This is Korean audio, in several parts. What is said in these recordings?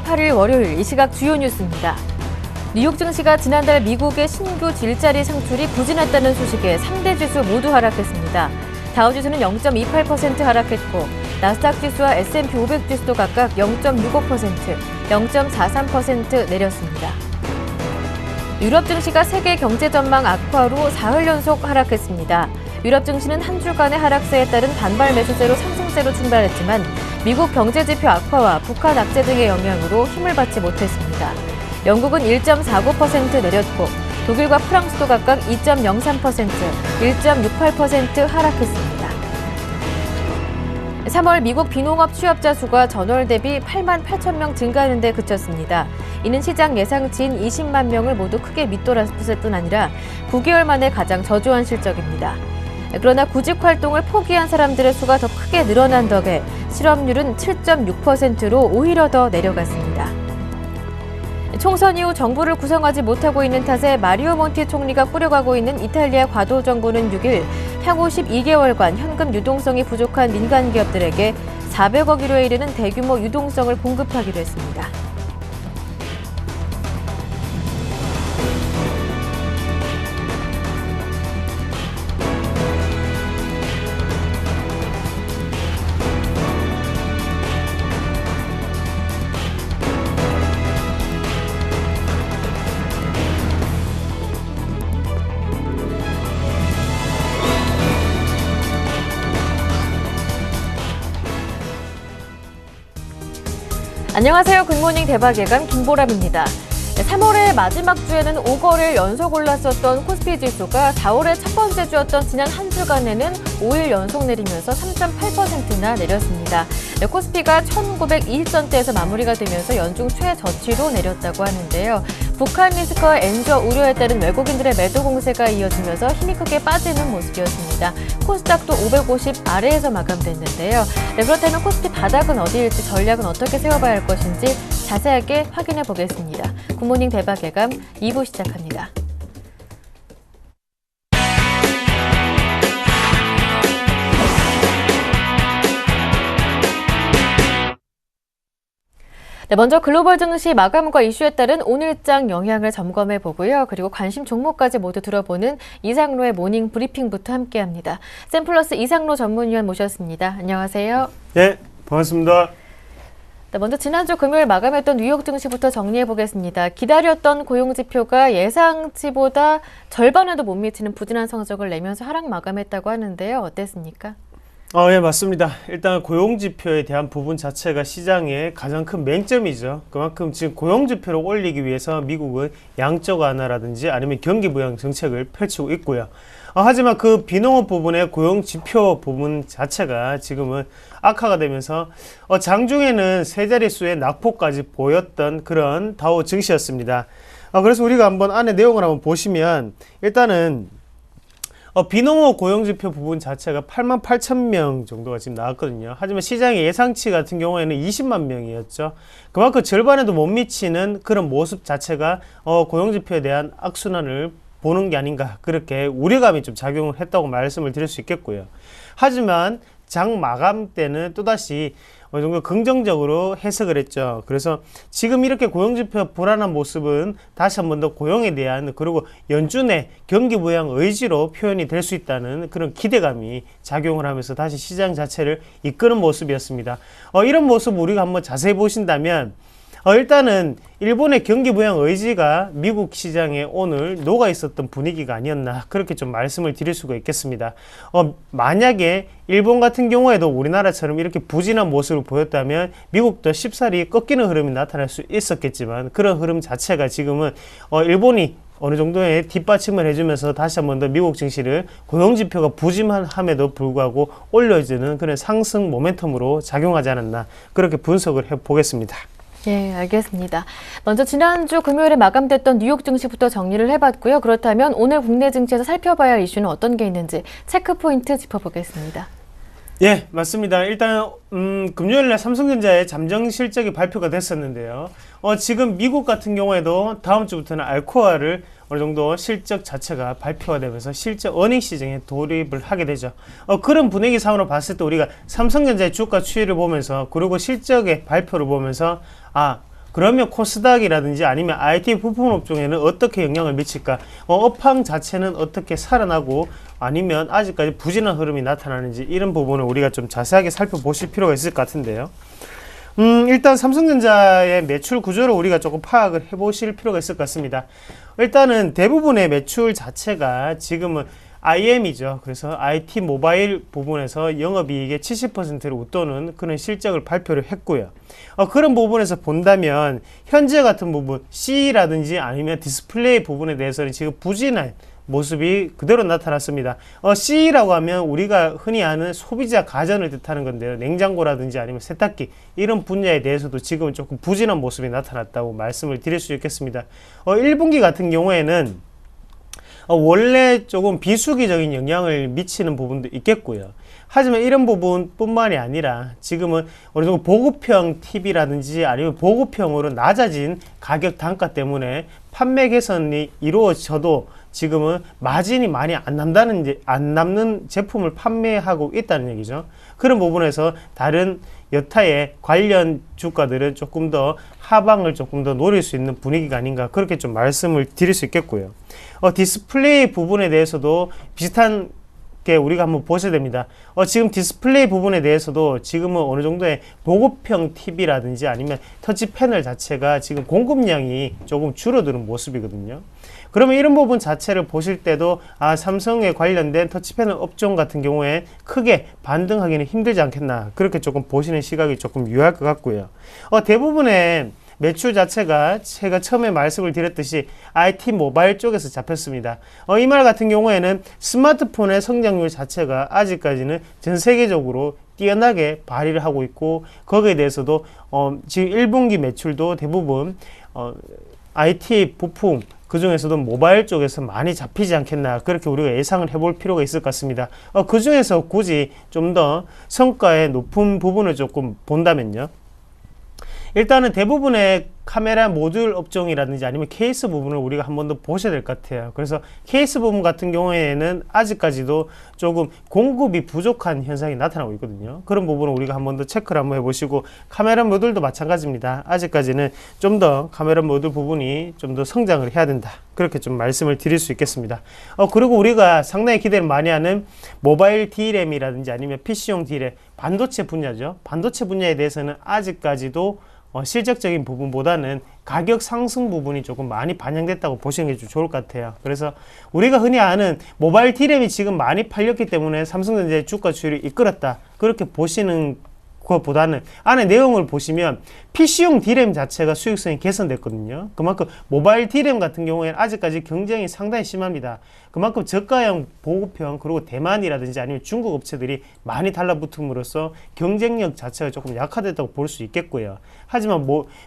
8일 월요일 이 시각 주요 뉴스입니다. 뉴욕 증시가 지난달 미국의 신규 일자리 창출이 부진했다는 소식에 3대 지수 모두 하락했습니다. 다우지수는 0.28% 하락했고 나스닥 지수와 S&P 500 지수도 각각 0.65%, 0.43% 내렸습니다. 유럽 증시가 세계 경제 전망 악화로 사흘 연속 하락했습니다. 유럽 증시는 한 주간의 하락세에 따른 반발 매수세로 상승세로 출발했지만 미국 경제 지표 악화와 북한 악재 등의 영향으로 힘을 받지 못했습니다. 영국은 1.49% 내렸고 독일과 프랑스도 각각 2.03%, 1.68% 하락했습니다. 3월 미국 비농업 취업자 수가 전월 대비 8만 8천 명 증가하는 데 그쳤습니다. 이는 시장 예상치인 20만 명을 모두 크게 밑돌았을 뿐 아니라 9개월 만에 가장 저조한 실적입니다. 그러나 구직 활동을 포기한 사람들의 수가 더 크게 늘어난 덕에 실업률은 7.6%로 오히려 더 내려갔습니다. 총선 이후 정부를 구성하지 못하고 있는 탓에 마리오 몬티 총리가 꾸려가고 있는 이탈리아 과도 정부는 6일 향후 12개월간 현금 유동성이 부족한 민간 기업들에게 400억 유로에 이르는 대규모 유동성을 공급하기로 했습니다. 안녕하세요. 굿모닝 대박 예감 김보람입니다. 3월의 마지막 주에는 5거래일 연속 올랐었던 코스피 지수가 4월의 첫 번째 주였던 지난 한 주간에는 5일 연속 내리면서 3.8%나 내렸습니다. 코스피가 1920선대에서 마무리가 되면서 연중 최저치로 내렸다고 하는데요. 북한 리스크와 엔저 우려에 따른 외국인들의 매도 공세가 이어지면서 힘이 크게 빠지는 모습이었습니다. 코스닥도 550 아래에서 마감됐는데요. 그렇다면 코스피 바닥은 어디일지 전략은 어떻게 세워봐야 할 것인지 자세하게 확인해 보겠습니다. 굿모닝 대박 예감 2부 시작합니다. 네, 먼저 글로벌 증시 마감과 이슈에 따른 오늘장 영향을 점검해 보고요. 그리고 관심 종목까지 모두 들어보는 이상로의 모닝 브리핑부터 함께합니다. 샘플러스 이상로 전문위원 모셨습니다. 안녕하세요. 네, 반갑습니다. 네, 먼저 지난주 금요일 마감했던 뉴욕 증시부터 정리해 보겠습니다. 기다렸던 고용지표가 예상치보다 절반에도 못 미치는 부진한 성적을 내면서 하락 마감했다고 하는데요. 어땠습니까? 예, 맞습니다. 일단 고용지표에 대한 부분 자체가 시장의 가장 큰 맹점이죠. 그만큼 지금 고용지표를 올리기 위해서 미국은 양적 완화라든지 아니면 경기 부양 정책을 펼치고 있고요. 하지만 그 비농업 부분의 고용지표 부분 자체가 지금은 악화가 되면서 장중에는 세 자릿수의 낙폭까지 보였던 그런 다우 증시였습니다. 그래서 우리가 한번 안에 내용을 한번 보시면 일단은 비농업 고용지표 부분 자체가 8만 8천 명 정도가 지금 나왔거든요. 하지만 시장의 예상치 같은 경우에는 20만 명이었죠. 그만큼 절반에도 못 미치는 그런 모습 자체가 고용지표에 대한 악순환을 보는 게 아닌가, 그렇게 우려감이 좀 작용을 했다고 말씀을 드릴 수 있겠고요. 하지만 장 마감 때는 또다시 어느 정도 긍정적으로 해석을 했죠. 그래서 지금 이렇게 고용지표 불안한 모습은 다시 한 번 더 고용에 대한, 그리고 연준의 경기 부양 의지로 표현이 될 수 있다는 그런 기대감이 작용을 하면서 다시 시장 자체를 이끄는 모습이었습니다. 이런 모습 우리가 한번 자세히 보신다면 일단은 일본의 경기 부양 의지가 미국 시장에 오늘 녹아 있었던 분위기가 아니었나, 그렇게 좀 말씀을 드릴 수가 있겠습니다. 만약에 일본 같은 경우에도 우리나라처럼 이렇게 부진한 모습을 보였다면 미국도 쉽사리 꺾이는 흐름이 나타날 수 있었겠지만 그런 흐름 자체가 지금은 일본이 어느 정도의 뒷받침을 해주면서 다시 한 번 더 미국 증시를 고용지표가 부진함에도 불구하고 올려주는 그런 상승 모멘텀으로 작용하지 않았나, 그렇게 분석을 해보겠습니다. 예, 알겠습니다. 먼저 지난주 금요일에 마감됐던 뉴욕 증시부터 정리를 해봤고요. 그렇다면 오늘 국내 증시에서 살펴봐야 할 이슈는 어떤 게 있는지 체크 포인트 짚어보겠습니다. 예, 맞습니다. 일단 금요일날 삼성전자의 잠정 실적이 발표가 됐었는데요. 지금 미국 같은 경우에도 다음 주부터는 알코아를 어느 정도 실적 자체가 발표가 되면서 실적 어닝 시장에 돌입을 하게 되죠. 그런 분위기상으로 봤을 때 우리가 삼성전자의 주가 추이를 보면서, 그리고 실적의 발표를 보면서 그러면 코스닥이라든지 아니면 IT 부품 업종에는 어떻게 영향을 미칠까? 업황 자체는 어떻게 살아나고 아니면 아직까지 부진한 흐름이 나타나는지 이런 부분을 우리가 좀 자세하게 살펴보실 필요가 있을 것 같은데요. 일단 삼성전자의 매출 구조를 우리가 조금 파악을 해보실 필요가 있을 것 같습니다. 일단은 대부분의 매출 자체가 지금은 IM이죠. 그래서 IT 모바일 부분에서 영업이익의 70%를 웃도는 그런 실적을 발표를 했고요. 그런 부분에서 본다면 현재 같은 부분 C라든지 아니면 디스플레이 부분에 대해서는 지금 부진한 모습이 그대로 나타났습니다. C라고 하면 우리가 흔히 아는 소비자 가전을 뜻하는 건데요. 냉장고라든지 아니면 세탁기 이런 분야에 대해서도 지금 조금 부진한 모습이 나타났다고 말씀을 드릴 수 있겠습니다. 1분기 같은 경우에는 원래 조금 비수기적인 영향을 미치는 부분도 있겠고요. 하지만 이런 부분뿐만이 아니라 지금은 어느 정도 보급형 TV라든지 아니면 보급형으로 낮아진 가격 단가 때문에 판매 개선이 이루어져도 지금은 마진이 많이 안 남는 제품을 판매하고 있다는 얘기죠. 그런 부분에서 다른 여타의 관련 주가들은 조금 더 하방을 조금 더 노릴 수 있는 분위기가 아닌가 그렇게 좀 말씀을 드릴 수 있겠고요. 디스플레이 부분에 대해서도 비슷한 게 우리가 한번 보셔야 됩니다. 지금 디스플레이 부분에 대해서도 지금은 어느 정도의 보급형 TV라든지 아니면 터치 패널 자체가 지금 공급량이 조금 줄어드는 모습이거든요. 그러면 이런 부분 자체를 보실 때도 삼성에 관련된 터치패널 업종 같은 경우에 크게 반등하기는 힘들지 않겠나 그렇게 조금 보시는 시각이 조금 유효할 것 같고요. 대부분의 매출 자체가 제가 처음에 말씀을 드렸듯이 IT 모바일 쪽에서 잡혔습니다. 이 말 같은 경우에는 스마트폰의 성장률 자체가 아직까지는 전 세계적으로 뛰어나게 발휘를 하고 있고 거기에 대해서도 지금 1분기 매출도 대부분 IT 부품 그 중에서도 모바일 쪽에서 많이 잡히지 않겠나 그렇게 우리가 예상을 해볼 필요가 있을 것 같습니다. 그 중에서 굳이 좀 더 성과의 높은 부분을 조금 본다면요. 일단은 대부분의 카메라 모듈 업종이라든지 아니면 케이스 부분을 우리가 한 번 더 보셔야 될 것 같아요. 그래서 케이스 부분 같은 경우에는 아직까지도 조금 공급이 부족한 현상이 나타나고 있거든요. 그런 부분을 우리가 한 번 더 체크를 한번 해보시고 카메라 모듈도 마찬가지입니다. 아직까지는 좀 더 카메라 모듈 부분이 좀 더 성장을 해야 된다. 그렇게 좀 말씀을 드릴 수 있겠습니다. 그리고 우리가 상당히 기대를 많이 하는 모바일 D램이라든지 아니면 PC용 D램 반도체 분야죠. 반도체 분야에 대해서는 아직까지도 실적적인 부분보다는 가격 상승 부분이 조금 많이 반영됐다고 보시는 게 좀 좋을 것 같아요. 그래서 우리가 흔히 아는 모바일 D램이 지금 많이 팔렸기 때문에 삼성전자의 주가 추이를 이끌었다. 그렇게 보시는 그것보다는 안에 내용을 보시면 PC용 D램 자체가 수익성이 개선됐거든요. 그만큼 모바일 D램 같은 경우에는 아직까지 경쟁이 상당히 심합니다. 그만큼 저가형 보급형 그리고 대만이라든지 아니면 중국 업체들이 많이 달라붙음으로써 경쟁력 자체가 조금 약화됐다고 볼 수 있겠고요. 하지만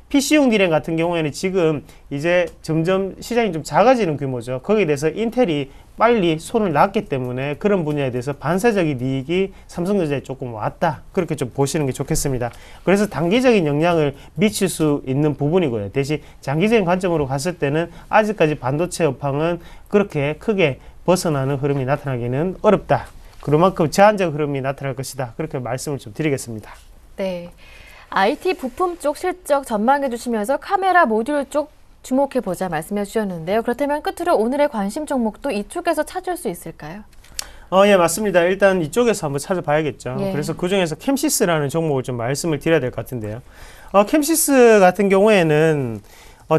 PC용 D램 같은 경우에는 지금 이제 점점 시장이 좀 작아지는 규모죠. 거기에 대해서 인텔이 빨리 손을 놨기 때문에 그런 분야에 대해서 반사적인 이익이 삼성전자에 조금 왔다. 그렇게 좀 보시는 게 좋겠습니다. 그래서 단기적인 영향을 미칠 수 있는 부분이고요. 대신 장기적인 관점으로 갔을 때는 아직까지 반도체 업황은 그렇게 크게 벗어나는 흐름이 나타나기는 어렵다. 그만큼 제한적 흐름이 나타날 것이다. 그렇게 말씀을 좀 드리겠습니다. 네, IT 부품 쪽 실적 전망해 주시면서 카메라 모듈 쪽 주목해보자 말씀해 주셨는데요. 그렇다면 끝으로 오늘의 관심 종목도 이쪽에서 찾을 수 있을까요? 예, 맞습니다. 일단 이쪽에서 한번 찾아봐야겠죠. 예. 그래서 그 중에서 캠시스라는 종목을 좀 말씀을 드려야 될 것 같은데요. 캠시스 같은 경우에는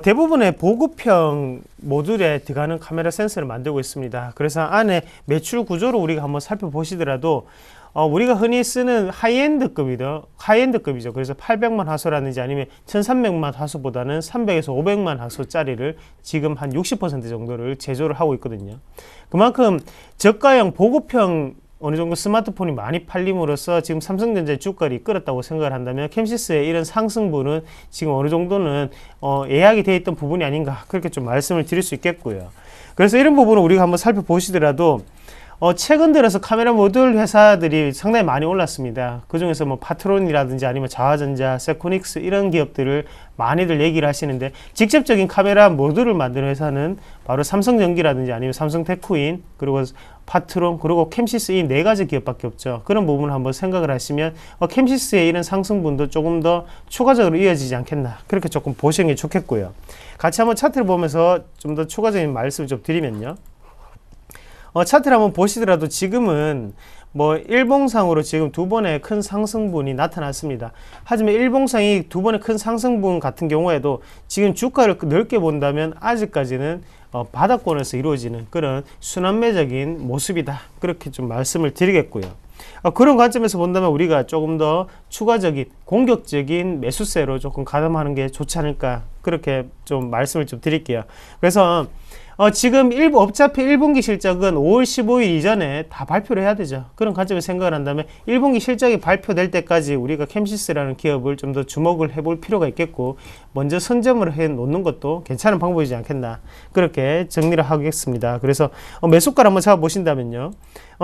대부분의 보급형 모듈에 들어가는 카메라 센서를 만들고 있습니다. 그래서 안에 매출 구조를 우리가 한번 살펴보시더라도 우리가 흔히 쓰는 하이엔드급이죠. 그래서 800만 화소라든지 아니면 1300만 화소보다는 300에서 500만 화소짜리를 지금 한 60% 정도를 제조를 하고 있거든요. 그만큼 저가형 보급형 어느 정도 스마트폰이 많이 팔림으로써 지금 삼성전자의 주가를 이끌었다고 생각을 한다면 캠시스의 이런 상승분은 지금 어느 정도는 예약이 되어 있던 부분이 아닌가 그렇게 좀 말씀을 드릴 수 있겠고요. 그래서 이런 부분을 우리가 한번 살펴보시더라도 최근 들어서 카메라 모듈 회사들이 상당히 많이 올랐습니다. 그 중에서 뭐 파트론이라든지 아니면 자화전자, 세코닉스 이런 기업들을 많이들 얘기를 하시는데, 직접적인 카메라 모듈을 만드는 회사는 바로 삼성전기라든지 아니면 삼성테크인, 그리고 파트론, 그리고 캠시스 이 네 가지 기업밖에 없죠. 그런 부분을 한번 생각을 하시면 캠시스의 이런 상승분도 조금 더 추가적으로 이어지지 않겠나, 그렇게 조금 보시는 게 좋겠고요. 같이 한번 차트를 보면서 좀 더 추가적인 말씀을 좀 드리면요. 차트를 한번 보시더라도 지금은 뭐 일봉상으로 지금 두 번의 큰 상승분이 나타났습니다. 하지만 일봉상이 두 번의 큰 상승분 같은 경우에도 지금 주가를 넓게 본다면 아직까지는 바닥권에서 이루어지는 그런 순환매적인 모습이다, 그렇게 좀 말씀을 드리겠고요. 그런 관점에서 본다면 우리가 조금 더 추가적인 공격적인 매수세로 조금 가담하는 게 좋지 않을까, 그렇게 좀 말씀을 좀 드릴게요. 그래서 지금 어차피 1분기 실적은 5월 15일 이전에 다 발표를 해야 되죠. 그런 관점에서 생각을 한다면 1분기 실적이 발표될 때까지 우리가 캠시스라는 기업을 좀 더 주목을 해볼 필요가 있겠고, 먼저 선점을 해 놓는 것도 괜찮은 방법이지 않겠나, 그렇게 정리를 하겠습니다. 그래서 매수가를 한번 잡아보신다면요,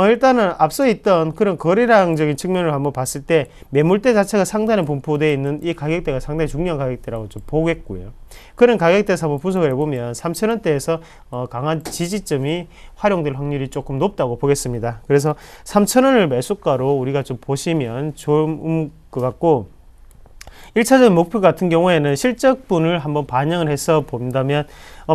일단은 앞서 있던 그런 거래량적인 측면을 한번 봤을 때 매물대 자체가 상단에 분포되어 있는 이 가격대가 상당히 중요한 가격대라고 좀 보겠고요. 그런 가격대에서 한번 분석을 해보면 3,000원대에서 강한 지지점이 활용될 확률이 조금 높다고 보겠습니다. 그래서 3,000원을 매수가로 우리가 좀 보시면 좋은 것 같고, 1차적인 목표 같은 경우에는 실적분을 한번 반영을 해서 본다면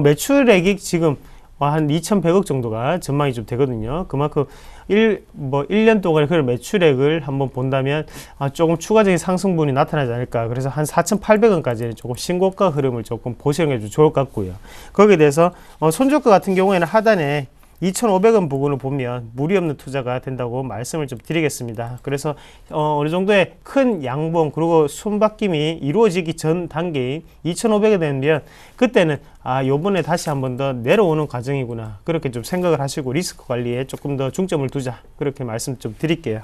매출액이 지금 한 2,100억 정도가 전망이 좀 되거든요. 그만큼 1년 동안의 그런 매출액을 한번 본다면 조금 추가적인 상승분이 나타나지 않을까. 그래서 한 4,800원까지는 조금 신고가 흐름을 조금 보시는 게 좀 좋을 것 같고요. 거기에 대해서 손절가 같은 경우에는 하단에 2,500원 부분을 보면 무리 없는 투자가 된다고 말씀을 좀 드리겠습니다. 그래서 어느 정도의 큰 양봉 그리고 손바뀜이 이루어지기 전 단계인 2,500원 되면 그때는 요번에 다시 한번 더 내려오는 과정이구나, 그렇게 좀 생각을 하시고 리스크 관리에 조금 더 중점을 두자, 그렇게 말씀 좀 드릴게요.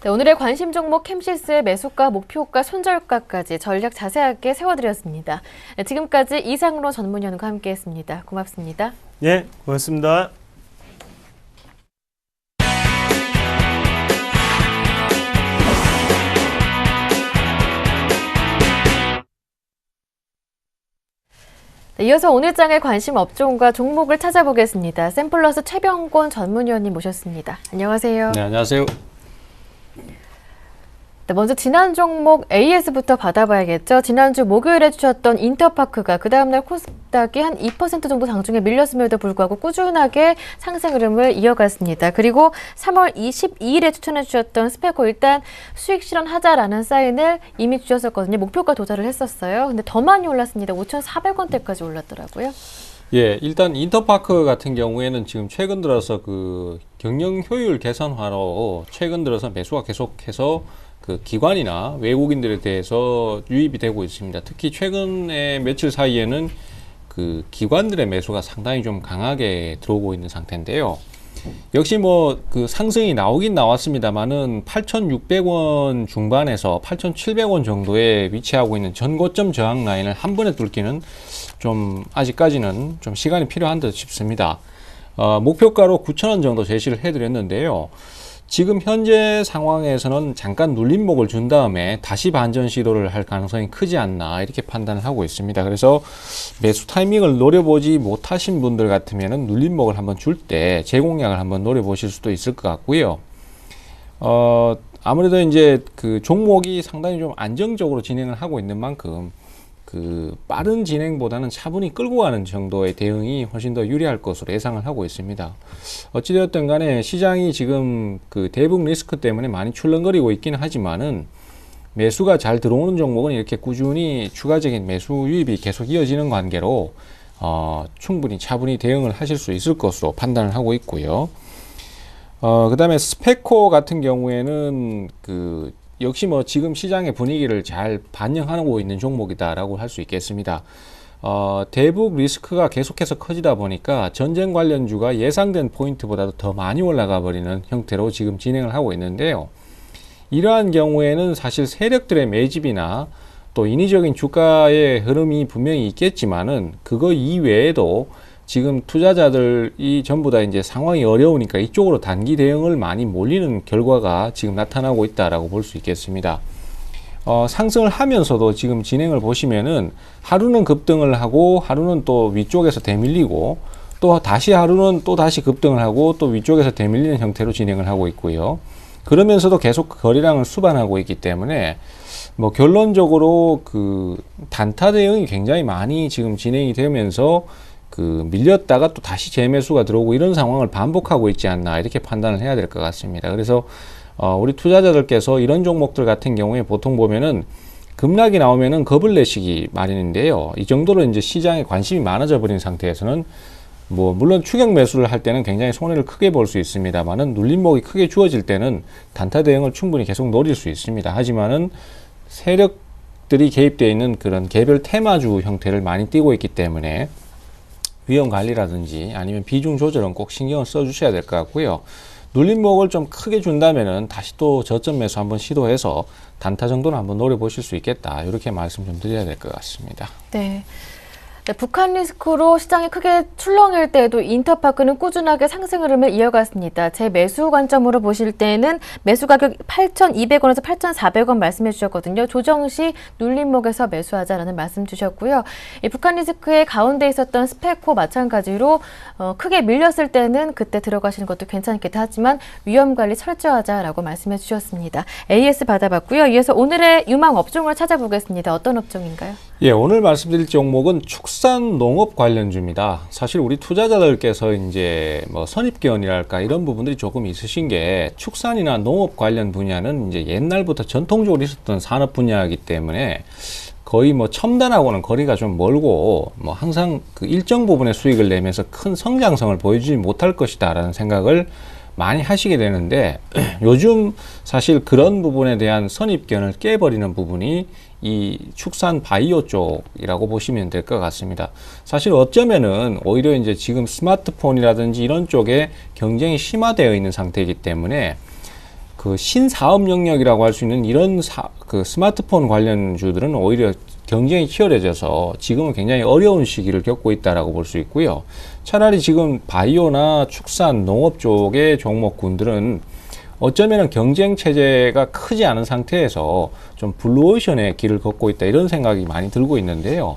네, 오늘의 관심 종목 캠시스의 매수가, 목표가, 손절가까지 전략 자세하게 세워드렸습니다. 네, 지금까지 이상로 전문위원과 함께했습니다. 고맙습니다. 네, 고맙습니다. 네, 이어서 오늘 장의 관심 업종과 종목을 찾아보겠습니다. 샘플러스 최병권 전문위원님 모셨습니다. 안녕하세요. 네, 안녕하세요. 네, 먼저 지난 종목 AS부터 받아봐야겠죠. 지난주 목요일에 주셨던 인터파크가 그 다음날 코스닥이 한 2% 정도 장중에 밀렸음에도 불구하고 꾸준하게 상승 흐름을 이어갔습니다. 그리고 3월 22일에 추천해 주셨던 스페코, 일단 수익 실현하자라는 사인을 이미 주셨었거든요. 목표가 도달을 했었어요. 근데 더 많이 올랐습니다. 5,400원대까지 올랐더라고요. 예, 일단 인터파크 같은 경우에는 지금 최근 들어서 그 경영 효율 개선화로 최근 들어서 매수가 계속해서 그 기관이나 외국인들에 대해서 유입이 되고 있습니다. 특히 최근에 며칠 사이에는 그 기관들의 매수가 상당히 좀 강하게 들어오고 있는 상태인데요. 역시 뭐 그 상승이 나오긴 나왔습니다만은 8,600원 중반에서 8,700원 정도에 위치하고 있는 전고점 저항 라인을 한 번에 뚫기는 좀 아직까지는 좀 시간이 필요한 듯 싶습니다. 목표가로 9,000원 정도 제시를 해드렸는데요. 지금 현재 상황에서는 잠깐 눌림목을 준 다음에 다시 반전 시도를 할 가능성이 크지 않나, 이렇게 판단을 하고 있습니다. 그래서 매수 타이밍을 노려보지 못하신 분들 같으면은 눌림목을 한번 줄 때 재공략을 한번 노려보실 수도 있을 것 같고요. 아무래도 이제 그 종목이 상당히 좀 안정적으로 진행을 하고 있는 만큼 그 빠른 진행보다는 차분히 끌고 가는 정도의 대응이 훨씬 더 유리할 것으로 예상을 하고 있습니다. 어찌되었든 간에 시장이 지금 그 대북 리스크 때문에 많이 출렁거리고 있기는 하지만은 매수가 잘 들어오는 종목은 이렇게 꾸준히 추가적인 매수 유입이 계속 이어지는 관계로 충분히 차분히 대응을 하실 수 있을 것으로 판단을 하고 있고요. 그 다음에 스페코 같은 경우에는 역시 뭐 지금 시장의 분위기를 잘 반영하고 있는 종목이다라고 할 수 있겠습니다. 대북 리스크가 계속해서 커지다 보니까 전쟁 관련주가 예상된 포인트보다도 더 많이 올라가 버리는 형태로 지금 진행을 하고 있는데요. 이러한 경우에는 사실 세력들의 매집이나 또 인위적인 주가의 흐름이 분명히 있겠지만은 그거 이외에도 지금 투자자들이 전부 다 이제 상황이 어려우니까 이쪽으로 단기 대응을 많이 몰리는 결과가 지금 나타나고 있다라고 볼 수 있겠습니다. 상승을 하면서도 지금 진행을 보시면은 하루는 급등을 하고 하루는 또 위쪽에서 대밀리고 또 다시 하루는 또 다시 급등을 하고 또 위쪽에서 대밀리는 형태로 진행을 하고 있고요. 그러면서도 계속 거래량을 수반하고 있기 때문에 뭐 결론적으로 그 단타 대응이 굉장히 많이 지금 진행이 되면서 그 밀렸다가 또 다시 재매수가 들어오고 이런 상황을 반복하고 있지 않나 이렇게 판단을 해야 될 것 같습니다. 그래서 우리 투자자들께서 이런 종목들 같은 경우에 보통 보면은 급락이 나오면은 겁을 내시기 마련인데요. 이 정도로 이제 시장에 관심이 많아져 버린 상태에서는 뭐 물론 추격 매수를 할 때는 굉장히 손해를 크게 볼 수 있습니다만은 눌림목이 크게 주어질 때는 단타 대응을 충분히 계속 노릴 수 있습니다. 하지만은 세력들이 개입되어 있는 그런 개별 테마주 형태를 많이 띄고 있기 때문에 위험 관리라든지 아니면 비중 조절은 꼭 신경을 써 주셔야 될 것 같고요. 눌림목을 좀 크게 준다면은 다시 또 저점 매수 한번 시도해서 단타 정도는 한번 노려보실 수 있겠다. 이렇게 말씀 좀 드려야 될 것 같습니다. 네. 네, 북한 리스크로 시장이 크게 출렁일 때에도 인터파크는 꾸준하게 상승 흐름을 이어갔습니다. 제 매수 관점으로 보실 때는 매수 가격 8,200원에서 8,400원 말씀해 주셨거든요. 조정 시 눌림목에서 매수하자라는 말씀 주셨고요. 이 북한 리스크의 가운데 있었던 스페코 마찬가지로 크게 밀렸을 때는 그때 들어가시는 것도 괜찮겠다 하지만 위험 관리 철저하자라고 말씀해 주셨습니다. AS 받아봤고요. 이어서 오늘의 유망 업종을 찾아보겠습니다. 어떤 업종인가요? 예, 오늘 말씀드릴 종목은 축산 농업 관련주입니다. 사실 우리 투자자들께서 이제 뭐 선입견이랄까 이런 부분들이 조금 있으신 게 축산이나 농업 관련 분야는 이제 옛날부터 전통적으로 있었던 산업 분야이기 때문에 거의 뭐 첨단하고는 거리가 좀 멀고 뭐 항상 그 일정 부분의 수익을 내면서 큰 성장성을 보여주지 못할 것이다라는 생각을 많이 하시게 되는데 요즘 사실 그런 부분에 대한 선입견을 깨버리는 부분이 이 축산 바이오 쪽이라고 보시면 될 것 같습니다. 사실 어쩌면은 오히려 이제 지금 스마트폰이라든지 이런 쪽에 경쟁이 심화되어 있는 상태이기 때문에 그 신사업 영역이라고 할 수 있는 이런 그 스마트폰 관련주들은 오히려 경쟁이 치열해져서 지금은 굉장히 어려운 시기를 겪고 있다라고 볼 수 있고요. 차라리 지금 바이오나 축산, 농업 쪽의 종목군들은 어쩌면은 경쟁 체제가 크지 않은 상태에서 좀 블루오션의 길을 걷고 있다 이런 생각이 많이 들고 있는데요.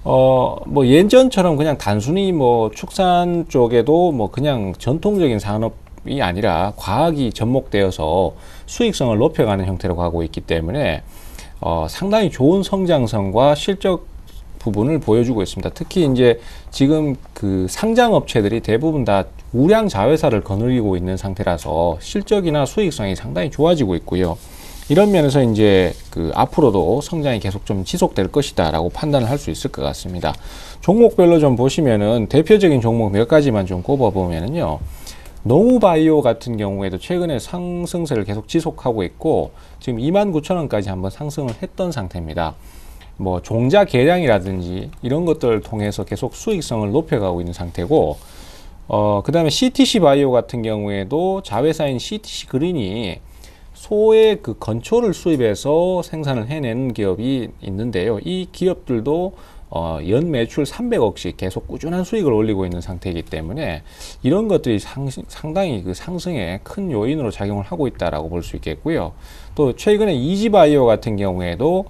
뭐 예전처럼 그냥 단순히 뭐 축산 쪽에도 뭐 그냥 전통적인 산업이 아니라 과학이 접목되어서 수익성을 높여가는 형태로 가고 있기 때문에 상당히 좋은 성장성과 실적 부분을 보여주고 있습니다. 특히 이제 지금 그 상장 업체들이 대부분 다 우량 자회사를 거느리고 있는 상태라서 실적이나 수익성이 상당히 좋아지고 있고요. 이런 면에서 이제 그 앞으로도 성장이 계속 좀 지속될 것이다라고 판단을 할 수 있을 것 같습니다. 종목별로 좀 보시면은 대표적인 종목 몇 가지만 좀 꼽아보면은요. 농우바이오 같은 경우에도 최근에 상승세를 계속 지속하고 있고 지금 29,000원까지 한번 상승을 했던 상태입니다. 뭐 종자 개량이라든지 이런 것들을 통해서 계속 수익성을 높여가고 있는 상태고 그 다음에 CTC 바이오 같은 경우에도 자회사인 CTC 그린이 소의 그 건초를 수입해서 생산을 해내는 기업이 있는데요. 이 기업들도 연 매출 300억씩 계속 꾸준한 수익을 올리고 있는 상태이기 때문에 이런 것들이 상당히 그 상승에 큰 요인으로 작용을 하고 있다라고 볼 수 있겠고요. 또 최근에 이지바이오 같은 경우에도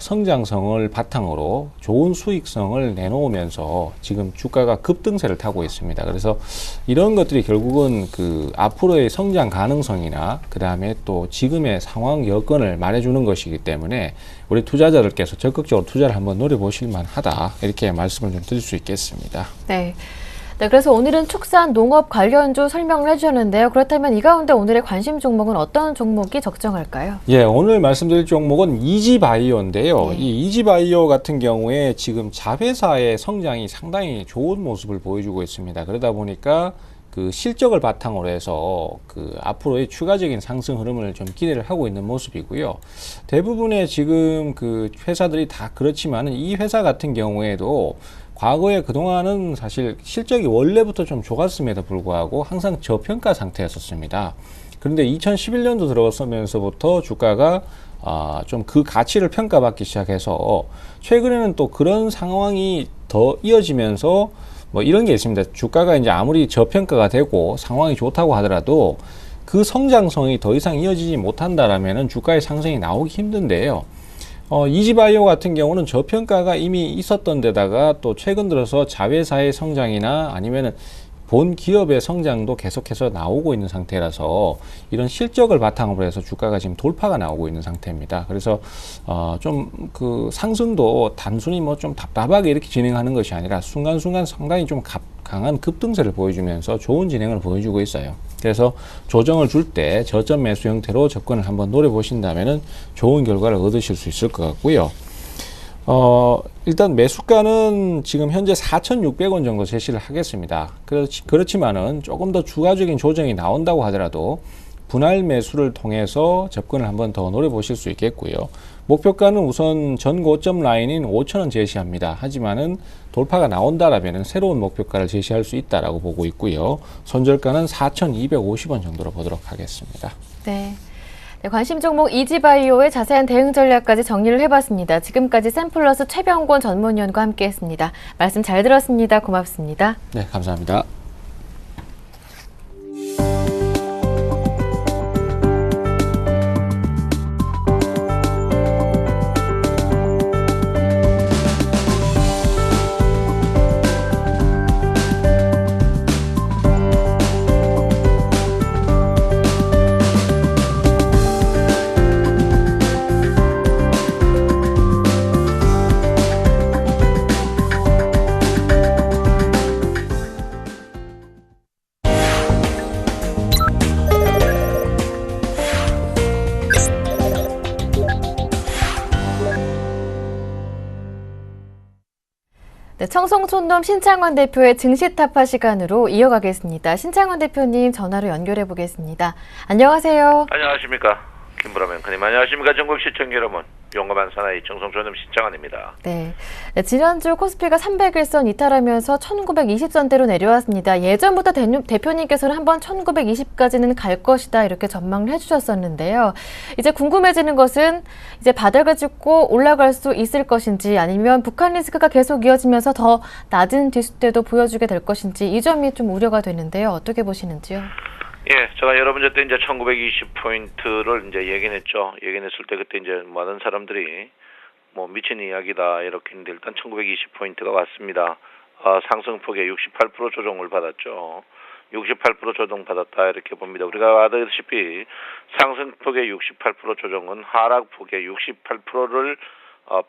성장성을 바탕으로 좋은 수익성을 내놓으면서 지금 주가가 급등세를 타고 있습니다. 그래서 이런 것들이 결국은 그 앞으로의 성장 가능성이나 그 다음에 또 지금의 상황 여건을 말해주는 것이기 때문에 우리 투자자들께서 적극적으로 투자를 한번 노려보실 만하다 이렇게 말씀을 좀 드릴 수 있겠습니다. 네. 네, 그래서 오늘은 축산 농업 관련주 설명을 해주셨는데요. 그렇다면 이 가운데 오늘의 관심 종목은 어떤 종목이 적정할까요? 예, 오늘 말씀드릴 종목은 이지바이오인데요. 이 이지바이오 같은 경우에 지금 자회사의 성장이 상당히 좋은 모습을 보여주고 있습니다. 그러다 보니까 그 실적을 바탕으로 해서 그 앞으로의 추가적인 상승 흐름을 좀 기대를 하고 있는 모습이고요. 대부분의 지금 그 회사들이 다 그렇지만은 이 회사 같은 경우에도 과거에 그동안은 사실 실적이 원래부터 좀 좋았음에도 불구하고 항상 저평가 상태였었습니다. 그런데 2011년도 들어서면서부터 주가가 좀 그 가치를 평가받기 시작해서 최근에는 또 그런 상황이 더 이어지면서 뭐 이런 게 있습니다. 주가가 이제 아무리 저평가가 되고 상황이 좋다고 하더라도 그 성장성이 더 이상 이어지지 못한다라면은 주가의 상승이 나오기 힘든데요. 이지바이오 같은 경우는 저평가가 이미 있었던 데다가 또 최근 들어서 자회사의 성장이나 아니면은 본 기업의 성장도 계속해서 나오고 있는 상태라서 이런 실적을 바탕으로 해서 주가가 지금 돌파가 나오고 있는 상태입니다. 그래서 좀 그 상승도 단순히 뭐 좀 답답하게 이렇게 진행하는 것이 아니라 순간순간 상당히 좀 강한 급등세를 보여주면서 좋은 진행을 보여주고 있어요. 그래서 조정을 줄 때 저점 매수 형태로 접근을 한번 노려보신다면은 좋은 결과를 얻으실 수 있을 것 같고요. 일단 매수가는 지금 현재 4,600원 정도 제시를 하겠습니다. 그렇지만은 조금 더 추가적인 조정이 나온다고 하더라도 분할 매수를 통해서 접근을 한번 더 노려보실 수 있겠고요. 목표가는 우선 전 고점 라인인 5,000원 제시합니다. 하지만은 돌파가 나온다라면은 새로운 목표가를 제시할 수 있다라고 보고 있고요. 손절가는 4,250원 정도로 보도록 하겠습니다. 네. 네, 관심 종목 이지바이오의 자세한 대응 전략까지 정리를 해봤습니다. 지금까지 샘플러스 최병권 전문위원과 함께했습니다. 말씀 잘 들었습니다. 고맙습니다. 네, 감사합니다. 네, 청송촌돔 신창원 대표의 증시 타파 시간으로 이어가겠습니다. 신창원 대표님 전화로 연결해 보겠습니다. 안녕하세요. 안녕하십니까. 김부람 앵커님 안녕하십니까. 전국 시청자 여러분. 용감한 사나이 청송촌돔 신창원입니다. 네. 네, 지난주 코스피가 300일선 이탈하면서 1920선대로 내려왔습니다. 예전부터 대표님께서는 한번 1920까지는 갈 것이다 이렇게 전망을 해주셨었는데요. 이제 궁금해지는 것은 이제 바닥을 짚고 올라갈 수 있을 것인지 아니면 북한 리스크가 계속 이어지면서 더 낮은 뒤수대도 보여주게 될 것인지 이 점이 좀 우려가 되는데요. 어떻게 보시는지요? 예, 제가 여러분 때 이제 1920포인트를 이제 예견했죠. 예견했을 때 그때 이제 많은 사람들이 뭐 미친 이야기다 이렇게 했는데 일단 1920포인트가 왔습니다. 상승폭의 68% 조정을 받았죠. 68% 조정 받았다 이렇게 봅니다. 우리가 아다시피 상승폭의 68% 조정은 하락폭의 68%를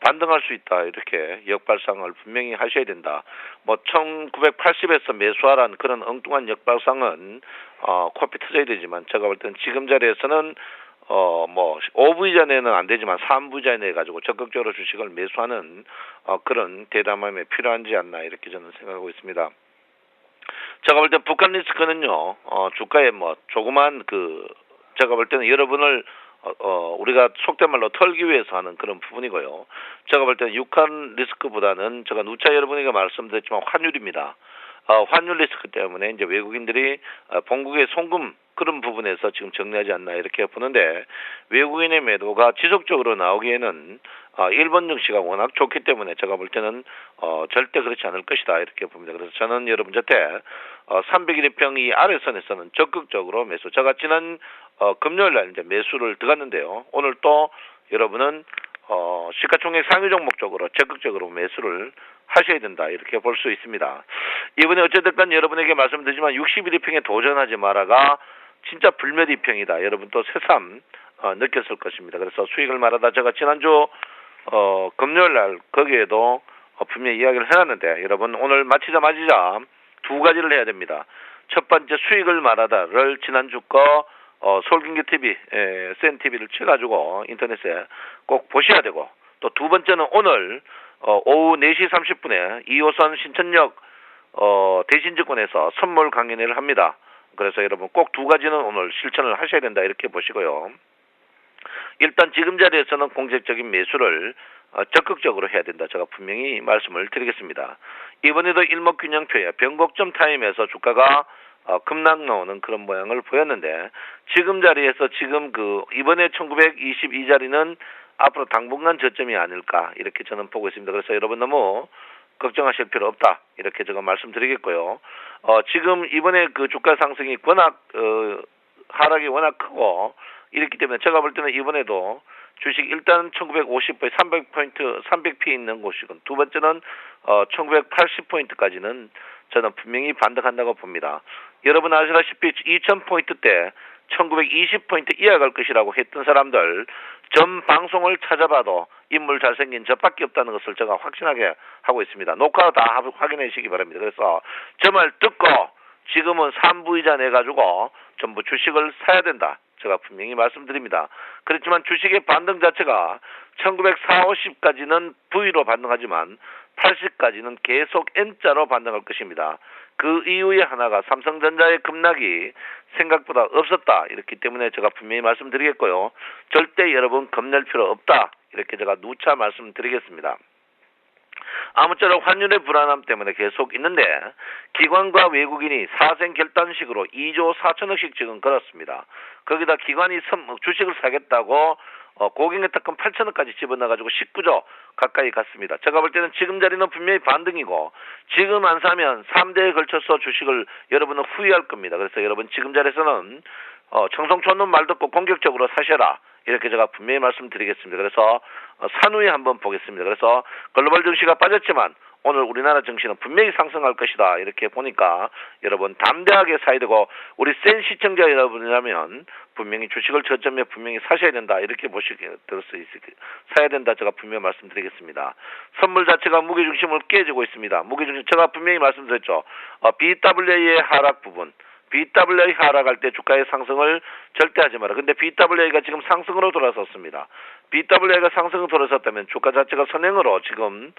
반등할 수 있다 이렇게 역발상을 분명히 하셔야 된다. 뭐 1980에서 매수하라는 그런 엉뚱한 역발상은 코피 터져야 되지만 제가 볼 때는 지금 자리에서는 뭐 5부 이전에는 안 되지만 3부 이전에 가지고 적극적으로 주식을 매수하는 그런 대담함이 필요하지 않나 이렇게 저는 생각하고 있습니다. 제가 볼 때 북한 리스크는요 주가에 뭐 조그만 제가 볼 때는 여러분을 우리가 속된 말로 털기 위해서 하는 그런 부분이고요. 제가 볼 때는 육한 리스크보다는 제가 누차 여러분에게 말씀드렸지만 환율입니다. 환율 리스크 때문에 이제 외국인들이 본국의 송금 그런 부분에서 지금 정리하지 않나 이렇게 보는데 외국인의 매도가 지속적으로 나오기에는 일본 증시가 워낙 좋기 때문에 제가 볼 때는 절대 그렇지 않을 것이다 이렇게 봅니다. 그래서 저는 여러분 곁에 301일평 이 아래선에서는 적극적으로 매수. 제가 지난 금요일 날 이제 매수를 들어갔는데요. 오늘 또 여러분은 시가총액 상위 종목 쪽으로 적극적으로 매수를 하셔야 된다 이렇게 볼 수 있습니다. 이번에 어쨌든 여러분에게 말씀드리지만 61일평에 도전하지 마라가 진짜 불멸이평이다. 여러분 또 새삼 느꼈을 것입니다. 그래서 수익을 말하다 제가 지난주 금요일 날 거기에도 분명히 이야기를 해놨는데 여러분 오늘 마치자 두 가지를 해야 됩니다. 첫 번째 수익을 말하다를 지난주 거 서울경제TV, 센TV를 쳐가지고 인터넷에 꼭 보셔야 되고 또 두 번째는 오늘 오후 4시 30분에 2호선 신천역 대신증권에서 선물 강연회를 합니다. 그래서 여러분 꼭 두 가지는 오늘 실천을 하셔야 된다 이렇게 보시고요. 일단 지금 자리에서는 공격적인 매수를 적극적으로 해야 된다. 제가 분명히 말씀을 드리겠습니다. 이번에도 일목균형표에 변곡점 타임에서 주가가 급락 나오는 그런 모양을 보였는데 지금 자리에서 지금 이번에 1922자리는 앞으로 당분간 저점이 아닐까 이렇게 저는 보고 있습니다. 그래서 여러분 너무 걱정하실 필요 없다. 이렇게 제가 말씀드리겠고요. 지금 이번에 그 주가 상승이 워낙 하락이 워낙 크고 이렇기 때문에 제가 볼 때는 이번에도 주식 일단 1950포인트, 300포인트, 300p 있는 곳이건 두 번째는 1980포인트까지는 저는 분명히 반등한다고 봅니다. 여러분 아시다시피 2000포인트 때 1920포인트 이하 갈 것이라고 했던 사람들 전 방송을 찾아봐도 인물 잘생긴 저밖에 없다는 것을 제가 확신하게 하고 있습니다. 녹화 다 확인해 주시기 바랍니다. 그래서 저 말 듣고 지금은 3부이자 내가지고 전부 주식을 사야 된다. 제가 분명히 말씀드립니다. 그렇지만 주식의 반등 자체가 1940, 50까지는 V로 반등하지만 80까지는 계속 N자로 반등할 것입니다. 그 이유의 하나가 삼성전자의 급락이 생각보다 없었다. 이렇기 때문에 제가 분명히 말씀드리겠고요. 절대 여러분 겁낼 필요 없다. 이렇게 제가 누차 말씀드리겠습니다. 아무쪼록 환율의 불안함 때문에 계속 있는데 기관과 외국인이 사생 결단식으로 2조 4천억씩 지금 걸었습니다. 거기다 기관이 주식을 사겠다고 고객의 특권 8천억까지 집어넣어가지고 19조 가까이 갔습니다. 제가 볼 때는 지금 자리는 분명히 반등이고 지금 안 사면 3대에 걸쳐서 주식을 여러분은 후회할 겁니다. 그래서 여러분 지금 자리에서는 청송촌놈 말 듣고 공격적으로 사셔라. 이렇게 제가 분명히 말씀드리겠습니다. 그래서 산 후에 한번 보겠습니다. 그래서 글로벌 증시가 빠졌지만 오늘 우리나라 증시는 분명히 상승할 것이다. 이렇게 보니까 여러분 담대하게 사야 되고 우리 센 시청자 여러분이라면 분명히 주식을 저점에 분명히 사셔야 된다. 이렇게 보시게 될 수 있을 사야 된다. 제가 분명히 말씀드리겠습니다. 선물 자체가 무게중심을 깨지고 있습니다. 무게중심 제가 분명히 말씀드렸죠. BWA의 하락 부분. BWA 하락할 때 주가의 상승을 절대 하지 마라. 근데 BWA가 지금 상승으로 돌아섰습니다. BWA가 상승으로 돌아섰다면 주가 자체가 선행으로 지금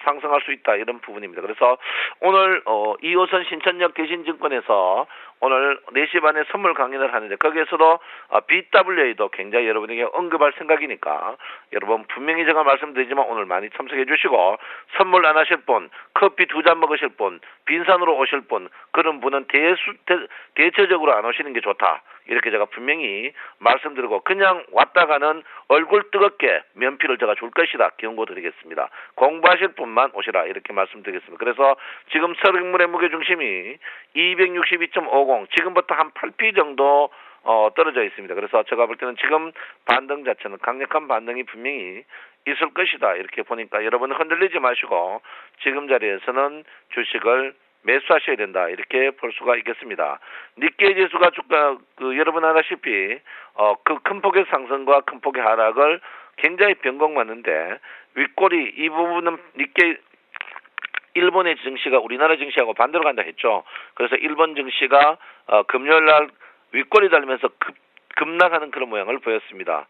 상승할 수 있다. 이런 부분입니다. 그래서 오늘 2호선 신천역 대신증권에서 오늘 4시 반에 선물 강연을 하는데 거기에서도 BWA도 굉장히 여러분에게 언급할 생각이니까 여러분 분명히 제가 말씀드리지만 오늘 많이 참석해 주시고 선물 안 하실 분, 커피 2잔 먹으실 분, 빈산으로 오실 분 그런 분은 대체적으로 안 오시는 게 좋다. 이렇게 제가 분명히 말씀드리고 그냥 왔다 가는 얼굴 뜨겁게 면피를 제가 줄 것이다. 경고드리겠습니다. 공부하실 분만 오시라. 이렇게 말씀드리겠습니다. 그래서 지금 서력물의 무게중심이 262.50 지금부터 한 8p 정도 떨어져 있습니다. 그래서 제가 볼 때는 지금 반등 자체는 강력한 반등이 분명히 있을 것이다. 이렇게 보니까 여러분 흔들리지 마시고 지금 자리에서는 주식을 매수하셔야 된다. 이렇게 볼 수가 있겠습니다. 니케이 지수가 주가 여러분 아시다시피 그 큰 폭의 상승과 큰 폭의 하락을 굉장히 변곡맞는데 윗꼬리 이 부분은 니케이 일본의 증시가 우리나라 증시하고 반대로 간다 했죠. 그래서 일본 증시가 금요일 날 윗꼬리 달리면서 급락하는 그런 모양을 보였습니다.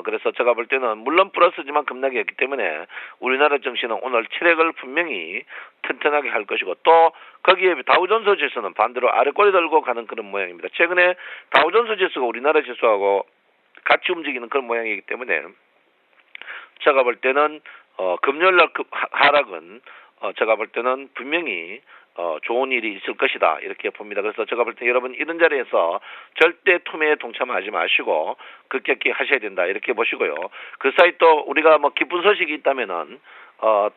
그래서 제가 볼 때는 물론 플러스지만 급락이었기 때문에 우리나라 증시는 오늘 체력을 분명히 튼튼하게 할 것이고 또 거기에 다우존스 지수는 반대로 아래꼬리 들고 가는 그런 모양입니다. 최근에 다우존스 지수가 우리나라 지수하고 같이 움직이는 그런 모양이기 때문에 제가 볼 때는 금요일날 하락은 제가 볼 때는 분명히 좋은 일이 있을 것이다. 이렇게 봅니다. 그래서 제가 볼 때 여러분 이런 자리에서 절대 투매에 동참하지 마시고 급격히 하셔야 된다. 이렇게 보시고요. 그 사이 또 우리가 뭐 기쁜 소식이 있다면은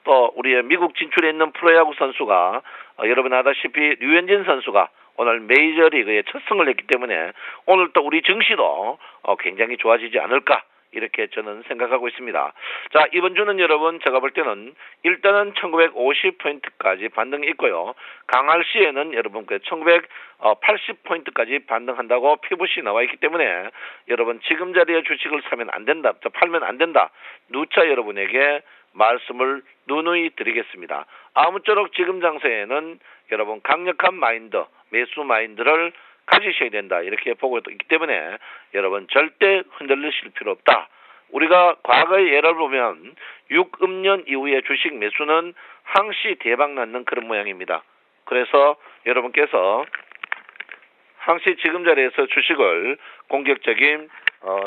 또 우리의 미국 진출해 있는 프로야구 선수가 여러분 아다시피 류현진 선수가 오늘 메이저리그에 첫 승을 했기 때문에 오늘 또 우리 증시도 굉장히 좋아지지 않을까. 이렇게 저는 생각하고 있습니다. 자, 이번 주는 여러분 제가 볼 때는 일단은 1950포인트까지 반등이 있고요. 강할 시에는 여러분 1980포인트까지 반등한다고 피부시 나와 있기 때문에 여러분 지금 자리에 주식을 사면 안 된다. 팔면 안 된다. 누차 여러분에게 말씀을 누누이 드리겠습니다. 아무쪼록 지금 장세에는 여러분 강력한 마인드, 매수 마인드를 가지셔야 된다. 이렇게 보고 있기 때문에 여러분 절대 흔들리실 필요 없다. 우리가 과거의 예를 보면 6음년 이후에 주식 매수는 항시 대박 났는 그런 모양입니다. 그래서 여러분께서 항시 지금 자리에서 주식을 공격적인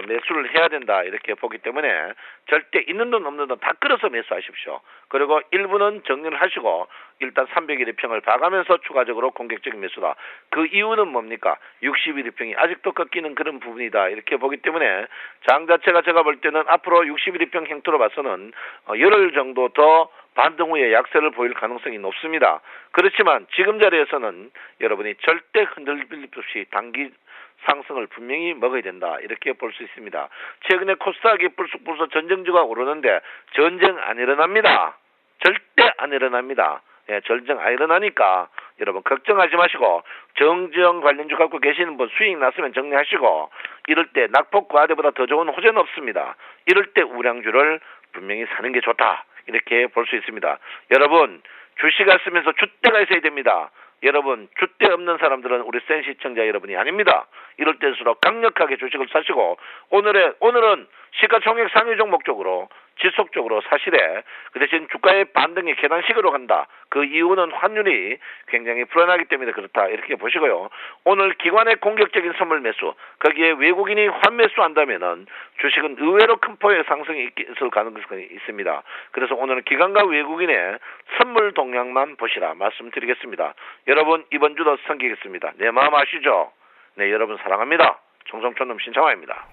매수를 해야 된다. 이렇게 보기 때문에 절대 있는 돈 없는 돈 다 끌어서 매수하십시오. 그리고 일부는 정리를 하시고 일단 300일의 평을 봐가면서 추가적으로 공격적인 매수다. 그 이유는 뭡니까? 60일의 평이 아직도 꺾이는 그런 부분이다. 이렇게 보기 때문에 장 자체가 제가 볼 때는 앞으로 60일의 평 행토로 봐서는 열흘 정도 더 반등 후에 약세를 보일 가능성이 높습니다. 그렇지만 지금 자리에서는 여러분이 절대 흔들릴 없이 단기 상승을 분명히 먹어야 된다, 이렇게 볼 수 있습니다. 최근에 코스닥이 불쑥불쑥 전쟁주가 오르는데 전쟁 안 일어납니다. 절대 안 일어납니다. 예, 전쟁 안 일어나니까 여러분 걱정하지 마시고 정지형 관련주 갖고 계시는 분 수익 났으면 정리하시고, 이럴 때 낙폭 과대보다 더 좋은 호재는 없습니다. 이럴 때 우량주를 분명히 사는 게 좋다, 이렇게 볼 수 있습니다. 여러분 주식을 쓰면서 줏대가 있어야 됩니다. 여러분 줏대 없는 사람들은 우리 센 시청자 여러분이 아닙니다. 이럴 때일수록 강력하게 주식을 사시고, 오늘은 시가총액 상위 종목 쪽으로 지속적으로 사시되, 그 대신 주가의 반등이 계단식으로 간다. 그 이유는 환율이 굉장히 불안하기 때문에 그렇다, 이렇게 보시고요. 오늘 기관의 공격적인 선물 매수, 거기에 외국인이 환매수 한다면은 주식은 의외로 큰 폭의 상승이 있을 가능성이 있습니다. 그래서 오늘은 기관과 외국인의 선물 동향만 보시라 말씀드리겠습니다. 여러분 이번 주도 섬기겠습니다. 내 마음 아시죠? 네, 여러분 사랑합니다. 정성촌놈 신청화입니다.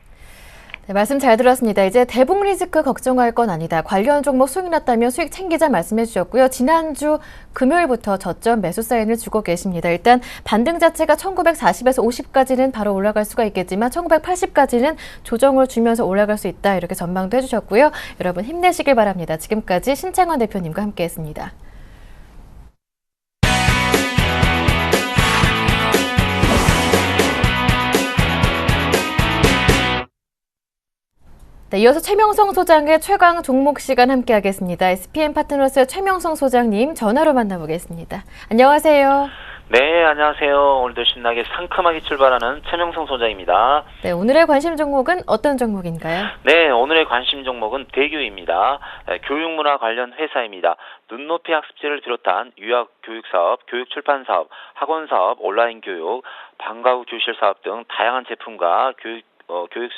네, 말씀 잘 들었습니다. 이제 대북 리스크 걱정할 건 아니다. 관련 종목 수익 났다면 수익 챙기자 말씀해 주셨고요. 지난주 금요일부터 저점 매수 사인을 주고 계십니다. 일단 반등 자체가 1940에서 50까지는 바로 올라갈 수가 있겠지만 1980까지는 조정을 주면서 올라갈 수 있다, 이렇게 전망도 해주셨고요. 여러분 힘내시길 바랍니다. 지금까지 신창원 대표님과 함께했습니다. 네, 이어서 최명성 소장의 최강 종목 시간 함께하겠습니다. SPM 파트너스의 최명성 소장님 전화로 만나보겠습니다. 안녕하세요. 네, 안녕하세요. 오늘도 신나게 상큼하게 출발하는 최명성 소장입니다. 네, 오늘의 관심 종목은 어떤 종목인가요? 네, 오늘의 관심 종목은 대교입니다. 교육문화 관련 회사입니다. 눈높이 학습지를 비롯한 유학 교육사업, 교육출판사업, 학원사업, 온라인 교육, 방과 후 교실 사업 등 다양한 제품과 교육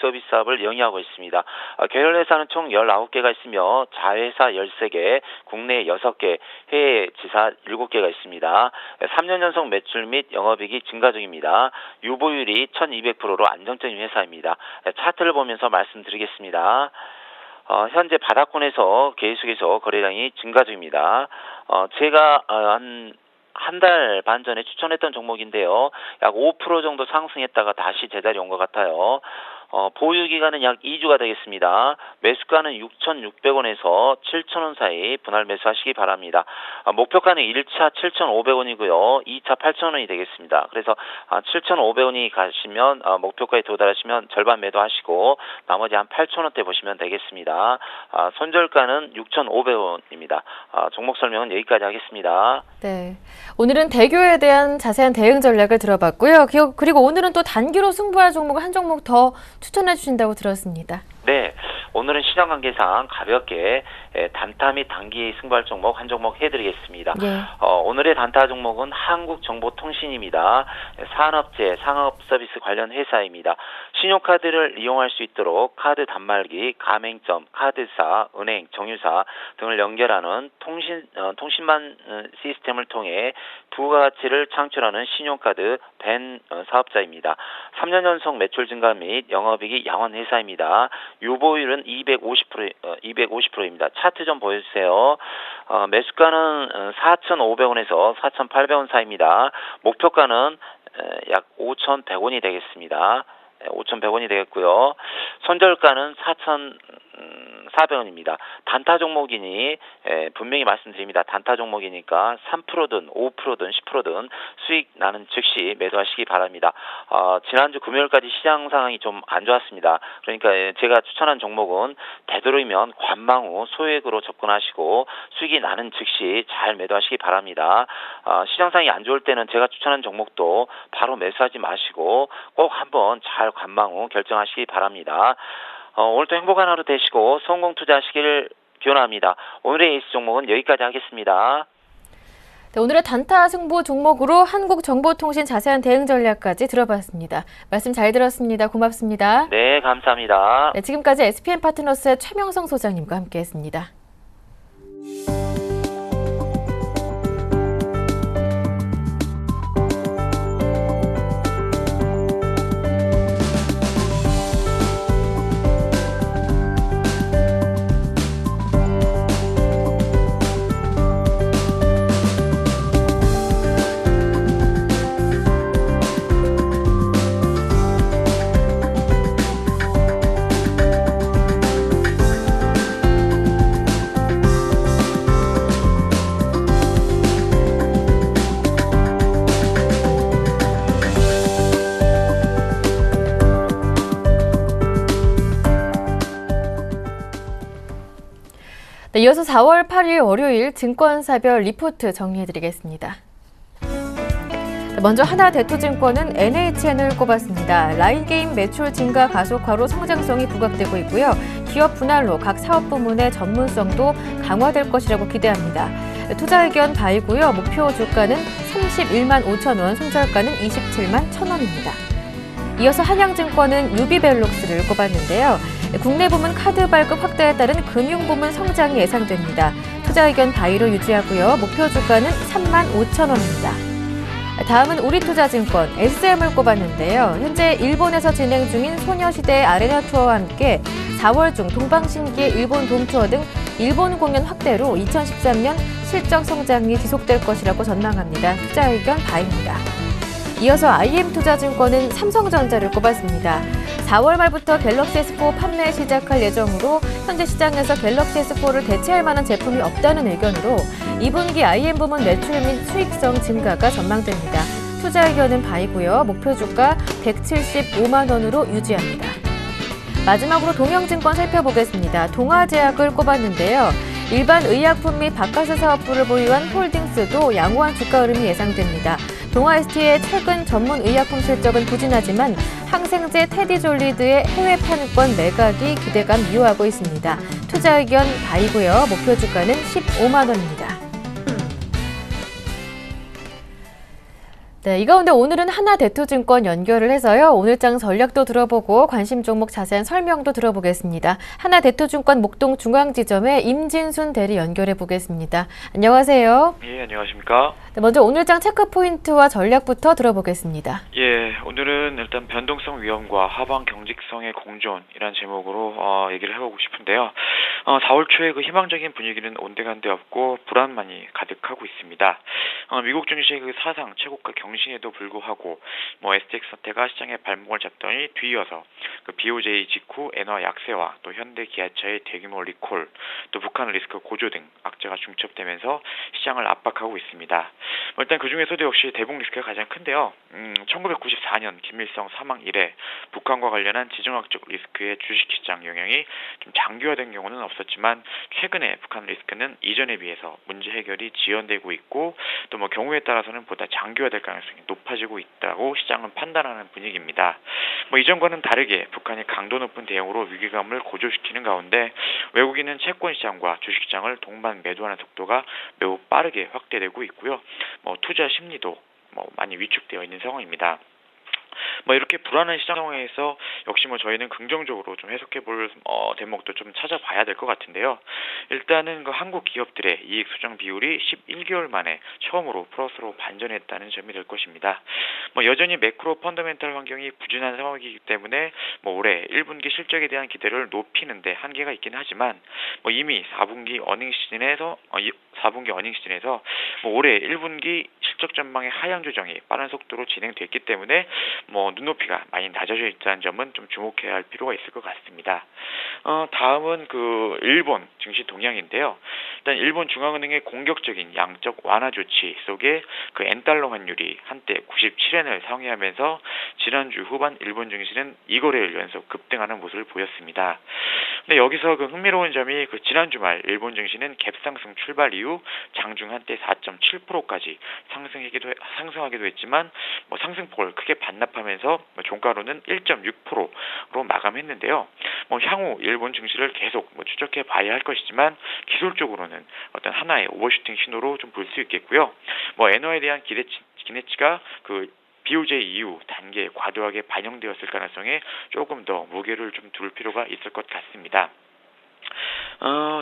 서비스 사업을 영위하고 있습니다. 계열회사는 총 19개가 있으며 자회사 13개, 국내 6개, 해외 지사 7개가 있습니다. 3년 연속 매출 및 영업이익이 증가 중입니다. 유보율이 1200%로 안정적인 회사입니다. 차트를 보면서 말씀드리겠습니다. 현재 바닥권에서 계속해서 거래량이 증가 중입니다. 제가 한 달 반 전에 추천했던 종목인데요. 약 5% 정도 상승했다가 다시 제자리 온 것 같아요. 보유 기간은 약 2주가 되겠습니다. 매수가는 6,600원에서 7,000원 사이 분할 매수하시기 바랍니다. 목표가는 1차 7,500원이고요. 2차 8,000원이 되겠습니다. 그래서 7,500원이 가시면 목표가에 도달하시면 절반 매도하시고 나머지 한 8,000원대 보시면 되겠습니다. 손절가는 6,500원입니다. 종목 설명은 여기까지 하겠습니다. 네, 오늘은 대교에 대한 자세한 대응 전략을 들어봤고요. 그리고 오늘은 또 단기로 승부할 종목을 한 종목 더 추천해 주신다고 들었습니다. 네, 오늘은 시장 관계상 가볍게 단타 및 단기 승부할 종목 한 종목 해드리겠습니다. 네. 오늘의 단타 종목은 한국정보통신입니다. 산업재, 상업서비스 관련 회사입니다. 신용카드를 이용할 수 있도록 카드 단말기, 가맹점, 카드사, 은행, 정유사 등을 연결하는 통신망 시스템을 통해 부가가치를 창출하는 신용카드 벤 사업자입니다. 3년 연속 매출 증가 및 영업이익이 양호한 회사입니다. 유보율은 250%입니다. 차트 좀 보여주세요. 매수가는 4,500원에서 4,800원 사이입니다. 목표가는 약 5,100원이 되겠습니다. 5,100원이 되겠고요. 손절가는 4,400원입니다. 단타 종목이니 분명히 말씀드립니다. 단타 종목이니까 3%든 5%든 10%든 수익 나는 즉시 매도하시기 바랍니다. 지난주 금요일까지 시장 상황이 좀 안 좋았습니다. 그러니까 제가 추천한 종목은 되도록이면 관망 후 소액으로 접근하시고 수익이 나는 즉시 잘 매도하시기 바랍니다. 시장 상황이 안 좋을 때는 제가 추천한 종목도 바로 매수하지 마시고 꼭 한번 잘 관망 후 결정하시기 바랍니다. 오늘도 행복한 하루 되시고 성공 투자하시기를 기원합니다. 오늘의 에이스 종목은 여기까지 하겠습니다. 네, 오늘의 단타 승부 종목으로 한국정보통신 자세한 대응 전략까지 들어봤습니다. 말씀 잘 들었습니다. 고맙습니다. 네, 감사합니다. 네, 지금까지 SPM 파트너스의 최명성 소장님과 함께했습니다. 네, 이어서 4월 8일 월요일 증권사별 리포트 정리해드리겠습니다. 먼저 하나대투증권은 NHN을 꼽았습니다. 라인게임 매출 증가 가속화로 성장성이 부각되고 있고요. 기업 분할로 각 사업 부문의 전문성도 강화될 것이라고 기대합니다. 투자 의견 바이고요. 목표 주가는 31만 5천 원, 손절가는 27만 1천 원입니다. 이어서 한양증권은 유비벨록스를 꼽았는데요. 국내 부문 카드 발급 확대에 따른 금융 부문 성장이 예상됩니다. 투자 의견 바이로 유지하고요. 목표 주가는 3만 5천 원입니다. 다음은 우리투자증권 SM을 꼽았는데요. 현재 일본에서 진행 중인 소녀시대 아레나 투어와 함께 4월 중 동방신기의 일본 돔투어 등 일본 공연 확대로 2013년 실적 성장이 지속될 것이라고 전망합니다. 투자 의견 바입니다. 이어서 IM투자증권은 삼성전자를 꼽았습니다. 4월 말부터 갤럭시 S4 판매 시작할 예정으로 현재 시장에서 갤럭시 S4를 대체할 만한 제품이 없다는 의견으로 2분기 IM 부문 매출 및 수익성 증가가 전망됩니다. 투자 의견은 바이고요. 목표 주가 175만 원으로 유지합니다. 마지막으로 동영증권 살펴보겠습니다. 동아제약을 꼽았는데요. 일반 의약품 및 바카스 사업부를 보유한 홀딩스도 양호한 주가 흐름이 예상됩니다. 동아ST의 최근 전문 의약품 실적은 부진하지만 항생제 테디졸리드의 해외 판권 매각이 기대감 이어하고 있습니다. 투자 의견 바이고요. 목표 주가는 15만 원입니다. 네, 이 가운데 오늘은 하나대투증권 연결을 해서요. 오늘장 전략도 들어보고 관심 종목 자세한 설명도 들어보겠습니다. 하나대투증권 목동중앙지점의 임진순 대리 연결해 보겠습니다. 안녕하세요. 예, 안녕하십니까. 네, 먼저 오늘장 체크 포인트와 전략부터 들어보겠습니다. 예, 오늘은 일단 변동성 위험과 하방 경직성의 공존이라는 제목으로 얘기를 해보고 싶은데요. 4월 초에 그 희망적인 분위기는 온데간데 없고 불안만이 가득하고 있습니다. 미국 증시의 그 사상 최고가 경신에도 불구하고 STX 사태가 시장에 발목을 잡더니 뒤이어서 그 BOJ 직후 엔화 약세와 또 현대 기아차의 대규모 리콜, 또 북한 리스크 고조 등 악재가 중첩되면서 시장을 압박하고 있습니다. 일단 그 중에서도 역시 대북 리스크가 가장 큰데요. 1994년 김일성 사망 이래 북한과 관련한 지정학적 리스크의 주식시장 영향이 좀 장기화된 경우는 없었지만 최근에 북한 리스크는 이전에 비해서 문제 해결이 지연되고 있고 또 경우에 따라서는 보다 장기화될 가능성이 높아지고 있다고 시장은 판단하는 분위기입니다. 이전과는 다르게 북한이 강도 높은 대응으로 위기감을 고조시키는 가운데 외국인은 채권 시장과 주식 시장을 동반 매도하는 속도가 매우 빠르게 확대되고 있고요. 투자 심리도 많이 위축되어 있는 상황입니다. 이렇게 불안한 시장 상황에서 역시 저희는 긍정적으로 좀 해석해 볼 대목도 좀 찾아봐야 될 것 같은데요. 일단은 그 한국 기업들의 이익 수정 비율이 11개월 만에 처음으로 플러스로 반전했다는 점이 될 것입니다. 여전히 매크로 펀더멘탈 환경이 부진한 상황이기 때문에 올해 1분기 실적에 대한 기대를 높이는데 한계가 있긴 하지만 이미 4분기 어닝 시즌에서 올해 1분기 실적 전망의 하향 조정이 빠른 속도로 진행됐기 때문에 눈높이가 많이 낮아져 있다는 점은 좀 주목해야 할 필요가 있을 것 같습니다. 다음은 그 일본 증시 동향인데요. 일단 일본 중앙은행의 공격적인 양적 완화 조치 속에 그 엔달러 환율이 한때 97엔을 상회하면서 지난주 후반 일본 증시는 2거래일 연속 급등하는 모습을 보였습니다. 근데 여기서 그 흥미로운 점이 그 지난 주말 일본 증시는 갭상승 출발 이후 장중 한때 4.7%까지 상승하기도 했지만 상승폭을 크게 반납하면서 종가로는 1.6%로 마감했는데요. 향후 일본 증시를 계속 추적해 봐야 할 것이지만 기술적으로는 어떤 하나의 오버슈팅 신호로 좀 볼 수 있겠고요. 엔화에 대한 기대치가 그 BOJ 이후 단계에 과도하게 반영되었을 가능성에 조금 더 무게를 좀 둘 필요가 있을 것 같습니다.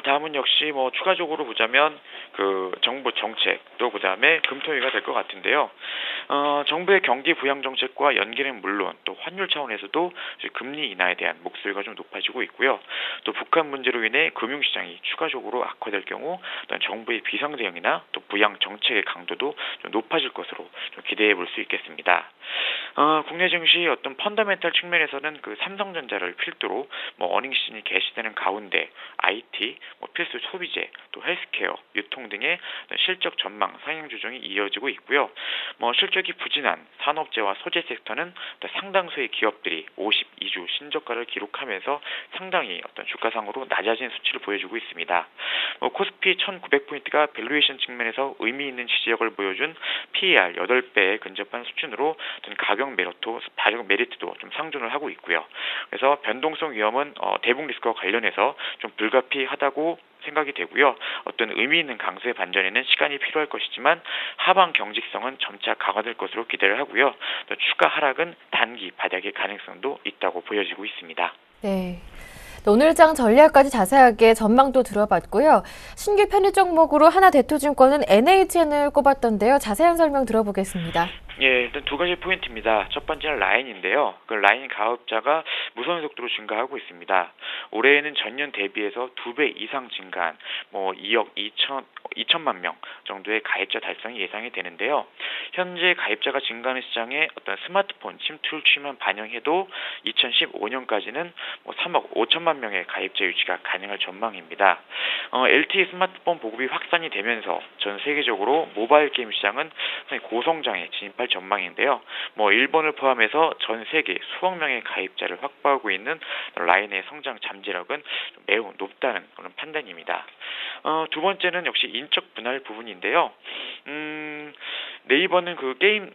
다음은 역시 추가적으로 보자면 그 정부 정책 또 그다음에 금토위가 될 것 같은데요. 정부의 경기 부양 정책과 연계는 물론 또 환율 차원에서도 금리 인하에 대한 목소리가 좀 높아지고 있고요. 또 북한 문제로 인해 금융시장이 추가적으로 악화될 경우 어떤 정부의 비상 대응이나 또 부양 정책의 강도도 좀 높아질 것으로 좀 기대해 볼 수 있겠습니다. 국내 증시 어떤 펀더멘탈 측면에서는 그 삼성전자를 필두로 어닝 시즌이 개시되는 가운데 IT, 필수 소비재, 또 헬스케어, 유통 등의 실적 전망 상향 조정이 이어지고 있고요. 실적이 부진한 산업재와 소재 섹터는 상당수의 기업들이 52주 순저가를 기록하면서 상당히 어떤 주가상으로 낮아진 수치를 보여주고 있습니다. 코스피 1900포인트가 밸류에이션 측면에서 의미 있는 지지력을 보여준 PER 8배에 근접한 수준으로 가격 메리트도 좀 상존을 하고 있고요. 그래서 변동성 위험은 대북 리스크와 관련해서 좀 불가피하다고 생각이 되고요. 어떤 의미 있는 강수의 반전에는 시간이 필요할 것이지만 하방 경직성은 점차 강화될 것으로 기대를 하고요. 또 추가 하락은 단기 바닥의 가능성도 있다고 보여지고 있습니다. 네. 오늘장 전략까지 자세하게 전망도 들어봤고요. 신규 편입 종목으로 하나대투증권은 NHN을 꼽았던데요. 자세한 설명 들어보겠습니다. 예, 일단 두 가지 포인트입니다. 첫 번째는 라인인데요. 그 라인 가입자가 무서운 속도로 증가하고 있습니다. 올해에는 전년 대비해서 2배 이상 증가한 2억 2천만 명 정도의 가입자 달성이 예상이 되는데요. 현재 가입자가 증가하는 시장에 어떤 스마트폰 침투를 취만 반영해도 2015년까지는 3억 5천만 명의 가입자 유치가 가능할 전망입니다. LTE 스마트폰 보급이 확산이 되면서 전 세계적으로 모바일 게임 시장은 고성장에 진입할 전망인데요. 일본을 포함해서 전 세계 수억 명의 가입자를 확보하고 있는 라인의 성장 잠재력은 매우 높다는 그런 판단입니다. 두 번째는 역시 인적 분할 부분인데요. 네이버는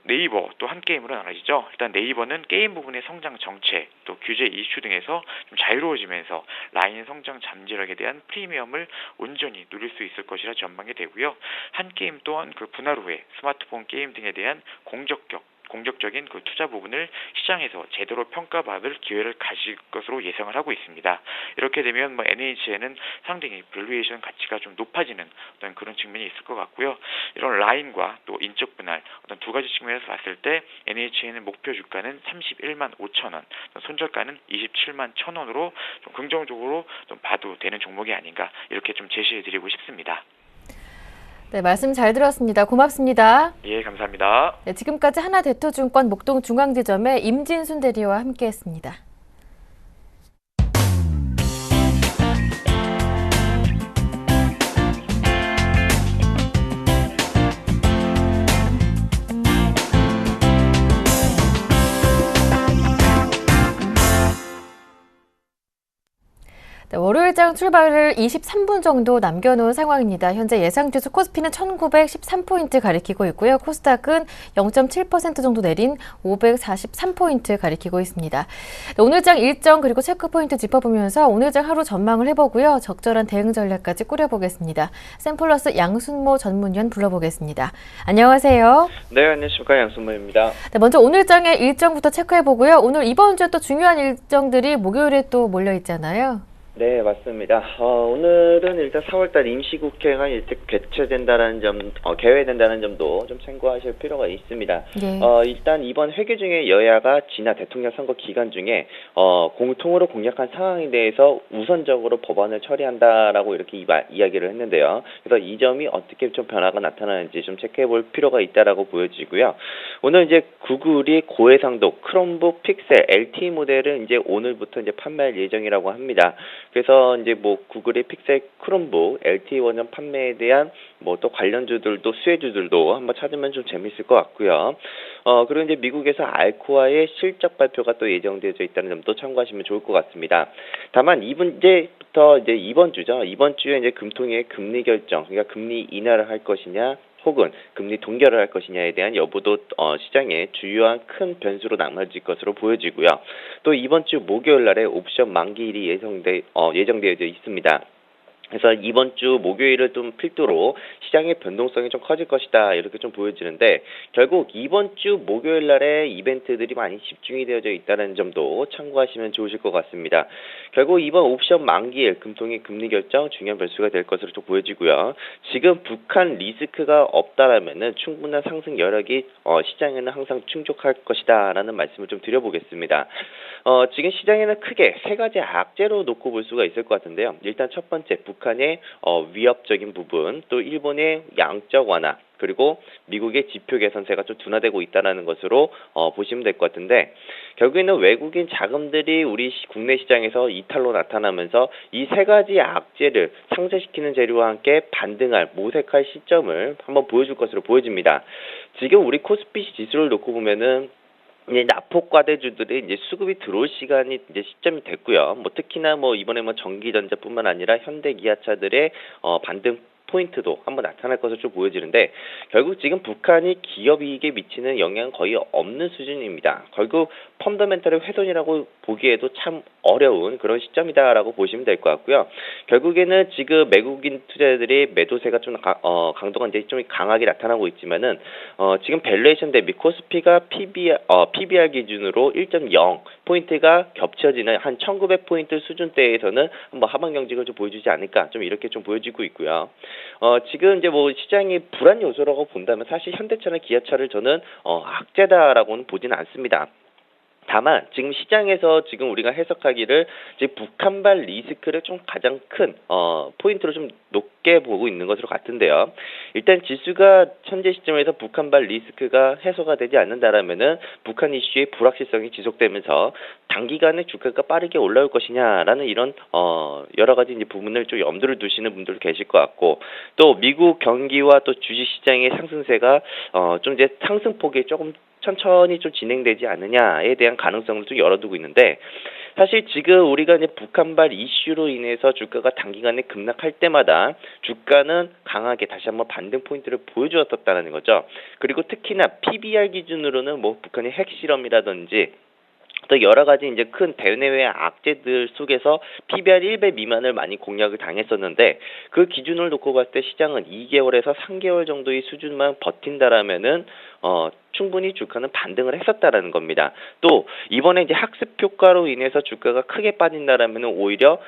네이버 또 한 게임으로 나눠지죠. 일단 네이버는 게임 부분의 성장 정책, 또 규제 이슈 등에서 좀 자유로워지면서 라인 성장 잠재력에 대한 프리미엄을 온전히 누릴 수 있을 것이라 전망이 되고요. 한 게임 또한 그 분할 후에 스마트폰 게임 등에 대한 공적적인 그 투자 부분을 시장에서 제대로 평가받을 기회를 가질 것으로 예상을 하고 있습니다. 이렇게 되면 NHN은 상당히 밸류에이션 가치가 좀 높아지는 어떤 그런 측면이 있을 것 같고요. 이런 라인과 또 인적 분할 어떤 두 가지 측면에서 봤을 때 NHN의 목표 주가는 31만 5천 원, 손절가는 27만 1천 원으로 좀 긍정적으로 좀 봐도 되는 종목이 아닌가 이렇게 좀 제시해드리고 싶습니다. 네, 말씀 잘 들었습니다. 고맙습니다. 예, 감사합니다. 네, 지금까지 하나대투증권 목동중앙지점의 임진순 대리와 함께했습니다. 네, 월요일장 출발을 23분 정도 남겨놓은 상황입니다. 현재 예상지수 코스피는 1913포인트 가리키고 있고요. 코스닥은 0.7% 정도 내린 543포인트 가리키고 있습니다. 네, 오늘장 일정 그리고 체크포인트 짚어보면서 오늘장 하루 전망을 해보고요. 적절한 대응 전략까지 꾸려보겠습니다. 샘플러스 양순모 전문위원 불러보겠습니다. 안녕하세요. 네, 안녕하십니까. 양순모입니다. 네, 먼저 오늘장의 일정부터 체크해보고요. 오늘 이번 주에 또 중요한 일정들이 목요일에 또 몰려있잖아요. 네, 맞습니다. 오늘은 일단 4월달 임시국회가 일찍 개최된다는 점, 개회된다는 점도 좀 참고하실 필요가 있습니다. 네. 일단 이번 회기 중에 여야가 지난 대통령 선거 기간 중에 공통으로 공약한 상황에 대해서 우선적으로 법안을 처리한다라고 이렇게 이야기를 했는데요. 그래서 이 점이 어떻게 좀 변화가 나타나는지 좀 체크해볼 필요가 있다라고 보여지고요. 오늘 이제 구글이 고해상도 크롬북 픽셀 LTE 모델을 이제 오늘부터 이제 판매할 예정이라고 합니다. 그래서 이제 구글의 픽셀 크롬북 LTE 원전 판매에 대한 또 관련주들도 수혜주들도 한번 찾으면 좀 재밌을 것 같고요. 그리고 이제 미국에서 알코아의 실적 발표가 또 예정되어져 있다는 점도 참고하시면 좋을 것 같습니다. 다만 이제부터 이제 이번 주에 이제 금통위의 금리 결정, 그러니까 금리 인하를 할 것이냐, 혹은 금리 동결을 할 것이냐에 대한 여부도 시장의 주요한 큰 변수로 남아질 것으로 보여지고요. 또 이번 주 목요일 날에 옵션 만기일이 예정되어져 있습니다. 그래서 이번 주 목요일을 좀 필두로 시장의 변동성이 좀 커질 것이다 이렇게 좀 보여지는데 결국 이번 주 목요일 날에 이벤트들이 많이 집중이 되어져 있다는 점도 참고하시면 좋으실 것 같습니다. 결국 이번 옵션 만기일 금통위 금리 결정 중요한 변수가 될 것으로 좀 보여지고요. 지금 북한 리스크가 없다라면은 충분한 상승 여력이 시장에는 항상 충족할 것이다라는 말씀을 좀 드려보겠습니다. 지금 시장에는 크게 세 가지 악재로 놓고 볼 수가 있을 것 같은데요. 일단 첫 번째 북한의 위협적인 부분, 또 일본의 양적 완화, 그리고 미국의 지표 개선세가 좀 둔화되고 있다는 것으로 보시면 될 것 같은데 결국에는 외국인 자금들이 우리 국내 시장에서 이탈로 나타나면서 이 세 가지 악재를 상쇄시키는 재료와 함께 반등할 모색할 시점을 한번 보여줄 것으로 보여집니다. 지금 우리 코스피 지수를 놓고 보면은 이제 납폭과대주들이 이제 수급이 들어올 시간이 이제 시점이 됐고요. 뭐 특히나 뭐 이번에 뭐 전기전자뿐만 아니라 현대 기아차들의 반등 포인트도 한번 나타날 것으로 좀 보여지는데 결국 지금 북한이 기업이익에 미치는 영향은 거의 없는 수준입니다. 결국 펀더멘털의 훼손이라고 보기에도 참 어려운 그런 시점이다라고 보시면 될 것 같고요. 결국에는 지금 외국인 투자자들이 매도세가 좀 강도가 이제 좀 강하게 나타나고 있지만은 지금 밸류에이션 대비 코스피가 PBR 기준으로 1.0 포인트가 겹쳐지는 한 1,900포인트 수준대에서는 한번 하방 경직을 좀 보여주지 않을까 좀 이렇게 좀 보여지고 있고요. 지금 이제 뭐 시장이 불안 요소라고 본다면 사실 현대차나 기아차를 저는 악재다라고는 보지는 않습니다. 다만 지금 시장에서 지금 우리가 해석하기를 지금 북한발 리스크를 좀 가장 큰 포인트로 좀 높게 보고 있는 것으로 같은데요. 일단 지수가 현재 시점에서 북한발 리스크가 해소가 되지 않는다라면은 북한 이슈의 불확실성이 지속되면서 단기간에 주가가 빠르게 올라올 것이냐라는 이런 여러 가지 이제 부분을 좀 염두를 두시는 분들도 계실 것 같고 또 미국 경기와 또 주식 시장의 상승세가 좀 이제 상승폭이 조금 천천히 좀 진행되지 않느냐에 대한 가능성을 좀 열어두고 있는데 사실 지금 우리가 이제 북한발 이슈로 인해서 주가가 단기간에 급락할 때마다 주가는 강하게 다시 한번 반등 포인트를 보여주었다는 거죠. 그리고 특히나 PBR 기준으로는 뭐 북한의 핵실험이라든지 또 여러 가지 이제 큰 대내외 악재들 속에서 PBR 1배 미만을 많이 공략을 당했었는데 그 기준을 놓고 봤을 때 시장은 2개월에서 3개월 정도의 수준만 버틴다라면은 충분히 주가는 반등을 했었다라는 겁니다. 또 이번에 이제 학습 효과로 인해서 주가가 크게 빠진다라면은 오히려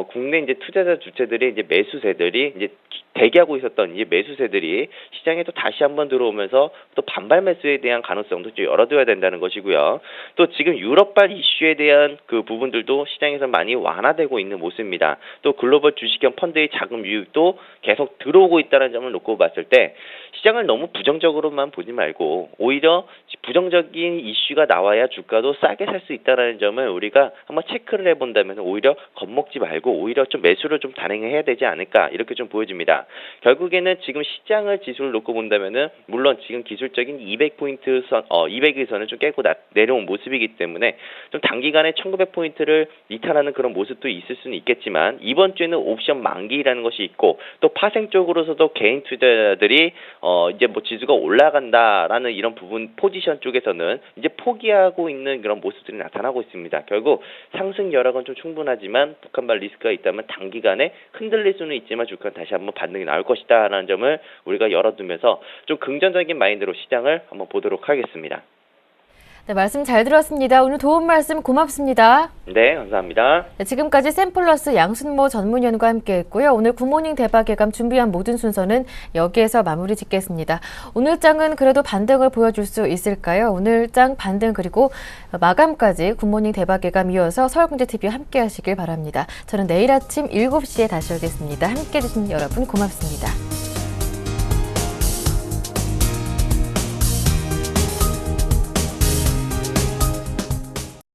국내 이제 투자자 주체들이 이제 매수세들이 이제 대기하고 있었던 이제 매수세들이 시장에 또 다시 한번 들어오면서 또 반발 매수에 대한 가능성도 좀 열어둬야 된다는 것이고요. 또 지금 유럽발 이슈에 대한 그 부분들도 시장에서 많이 완화되고 있는 모습입니다. 또 글로벌 주식형 펀드의 자금 유입도 계속 들어오고 있다는 점을 놓고 봤을 때 시장을 너무 부정적으로만 보지 말고 오히려 부정적인 이슈가 나와야 주가도 싸게 살 수 있다는 점을 우리가 한번 체크를 해본다면 오히려 겁먹지 말고 오히려 좀 매수를 좀 단행해야 되지 않을까 이렇게 좀 보여집니다. 결국에는 지금 시장을 지수를 놓고 본다면은 물론 지금 기술적인 200포인트 선, 200일 선을 좀 깨고 내려온 모습이기 때문에 좀 단기간에 1900포인트를 이탈하는 그런 모습도 있을 수는 있겠지만 이번 주에는 옵션 만기라는 것이 있고 또 파생 쪽으로서도 개인 투자자들이 이제 뭐 지수가 올라간다라는 이런 부분 포지션 쪽에서는 이제 포기하고 있는 그런 모습들이 나타나고 있습니다. 결국 상승 여력은 좀 충분하지만 북한발 리스크가 있다면 단기간에 흔들릴 수는 있지만 주가는 다시 한번 반등이 나올 것이다라는 점을 우리가 열어두면서 좀 긍정적인 마인드로 시장을 한번 보도록 하겠습니다. 네, 말씀 잘 들었습니다. 오늘 도움 말씀 고맙습니다. 네, 감사합니다. 네, 지금까지 샘플러스 양순모 전문위원과 함께했고요. 오늘 굿모닝 대박 예감 준비한 모든 순서는 여기에서 마무리 짓겠습니다. 오늘 장은 그래도 반등을 보여줄 수 있을까요? 오늘 장 반등 그리고 마감까지 굿모닝 대박 예감 이어서 서울경제TV 함께 하시길 바랍니다. 저는 내일 아침 7시에 다시 오겠습니다. 함께해 주신 여러분 고맙습니다.